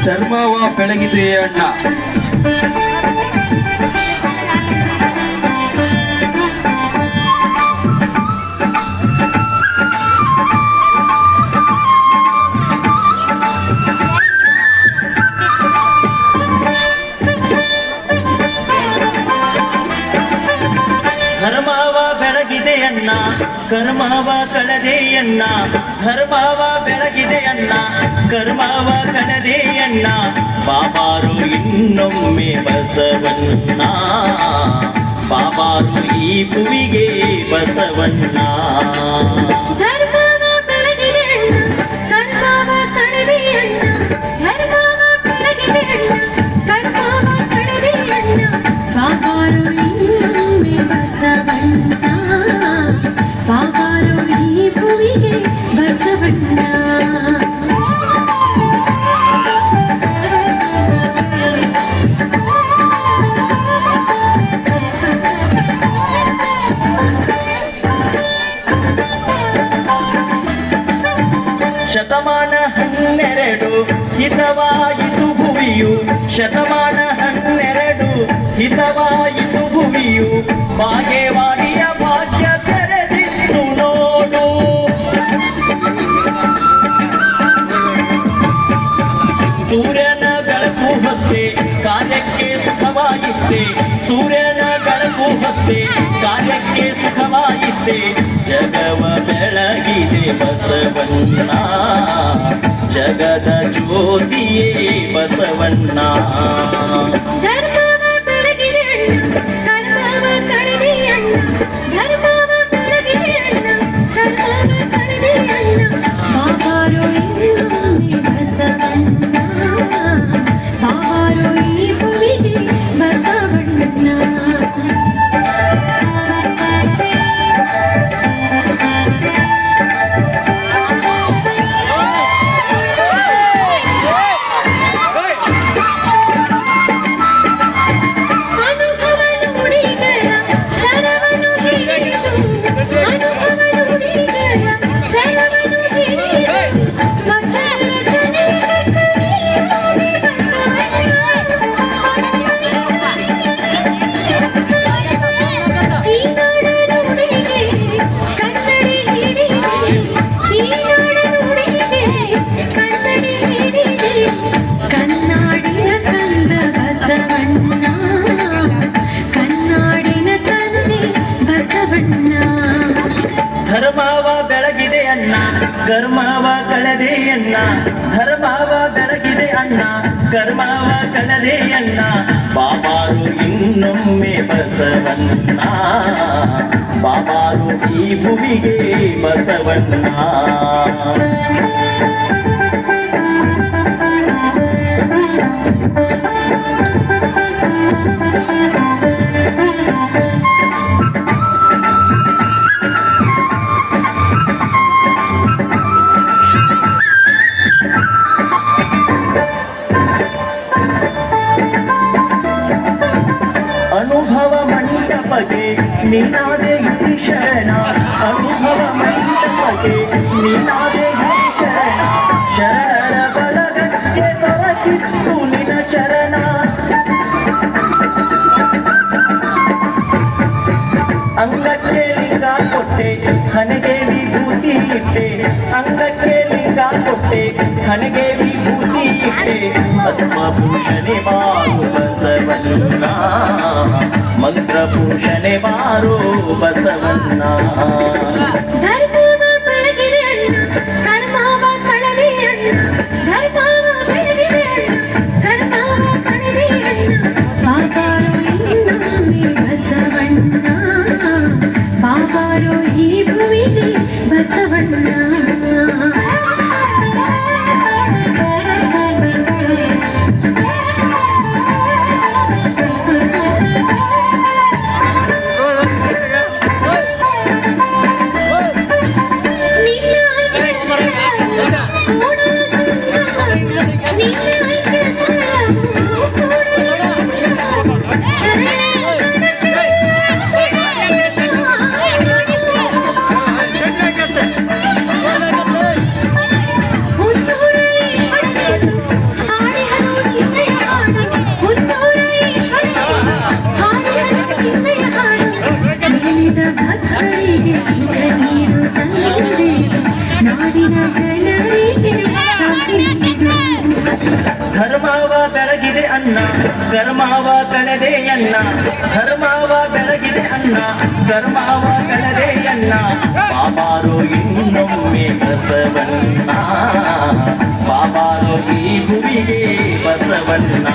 ಧರ್ಮವ ಬೆಳಗಿದೆ ಅಣ್ಣ. ಧರ್ಮವ ಬೆಳಗಿದೆಯಣ್ಣ ಕರ್ಮವ ಕಳೆದೆಯಣ್ಣ. ಧರ್ಮವ ಬೆಳಗಿದೆಯಣ್ಣ ಕರ್ಮವ ಕಳೆದೆಯಣ್ಣ. ಬಾಬಾರು ಇನ್ನೊಮ್ಮೆ ಬಸವಣ್ಣ, ಬಾಬಾರು ಈ ಭುವಿಗೆ ಬಸವಣ್ಣ. ಬಾಬಾರು ಈ ಭುವಿಗೆ ಬಸವಣ್ಣ. ಶತಮಾನ 12 ಹಿತವಾಯಿತು ಭುವಿಯು. ಶತಮಾನ 12 ಹಿತವಾಯಿತು ಭುವಿಯು. ಭಾಗ್ಯವಾಣಿಯ ಭಾಗ್ಯ ತೆರೆದಿತ್ತು ನೋಡು. ಸೂರ್ಯನ ಬೆಳಕು ಹೊತ್ತೆ ಕಾರ್ಯಕ್ಕೆ ಸುಖವಾಯಿತೆ. ಸೂರ್ಯನ ಬೆಳಕು ಹೊತ್ತೆ ಕಾರ್ಯಕ್ಕೆ ಸುಖವಾಯಿತೆ. ಜಗವ ಬೆಳಗಿದೆ ಬಸವಣ್ಣ, ಜಗದ ಜ್ಯೋತಿಯೇ ಬಸವಣ್ಣ. ಬಾಬಾರು ಈ ಭುವಿಗೆ ಬಸವಣ್ಣ. ಧರ್ಮವ ಬೆಳಗಿದೆ ಅಣ್ಣ ಕರ್ಮವ ಕಳೆದೆ ಅಣ್ಣ. ಧರ್ಮವ ಬೆಳಗಿದೆ ಅಣ್ಣ ಕರ್ಮವ ಕಳೆದೆ ಅಣ್ಣ. ಬಾಬಾರು ಇನ್ನೊಮ್ಮೆ ಬಸವಣ್ಣ, ಬಾಬಾರು ಈ ಭುವಿಗೆ ಬಸವಣ್ಣ. ಅನುಭವ ಮಂಟಪಕ್ಕೆ ನೀನಾದೆ ಈ ಶರಣ. ಅನುಭವ ಮಂಟಪಕ್ಕೆ ನೀನಾದೆ ಈ ಶರಣ. ಶರಣರ ಬಳಗಕ್ಕೆ ದೊರಕಿತ್ತು ನಿನ ಚರಣ. ಅಂಗಕ್ಕೆ ಲಿಂಗ ಕೊಟ್ಟೆ ಹಣೆಗೆ ವಿಭೂತಿ ಇಟ್ಟೆ. ಅಂಗಕ್ಕೆ ಲಿಂಗ ಕೊಟ್ಟೆ ಹಣೆಗೆ ವಿಭೂತಿ ಇಟ್ಟೆ. ಭಸ್ಮಭೂಷಣೆ ಮಾರು ಬಸವಣ್ಣ, ಮಂತ್ರಭೂಷಣೆ ಮಾರು ಬಸವಣ್ಣ. ಬಾಬಾರು ಈ ಭುವಿಗೆ ಬಸವಣ್ಣ. ಜನರಿಗೆ ಶಾಂತಿ ನೀಡು. ಧರ್ಮವ ಬೆಳಗಿದೆ ಅನ್ನ ಕರ್ಮವ ಕಳೆದೆ ಅನ್ನ ಧರ್ಮವ ಬೆಳಗಿದೆ ಅನ್ನ ಕರ್ಮವ ಕಳೆದೆ ಅನ್ನ ಬಾಬಾರೋ ಇನ್ನೊಮ್ಮೆ ಬಸವಣ್ಣ ಬಾಬಾರೋ ಈ ಭುವಿಗೆ ಬಸವಣ್ಣ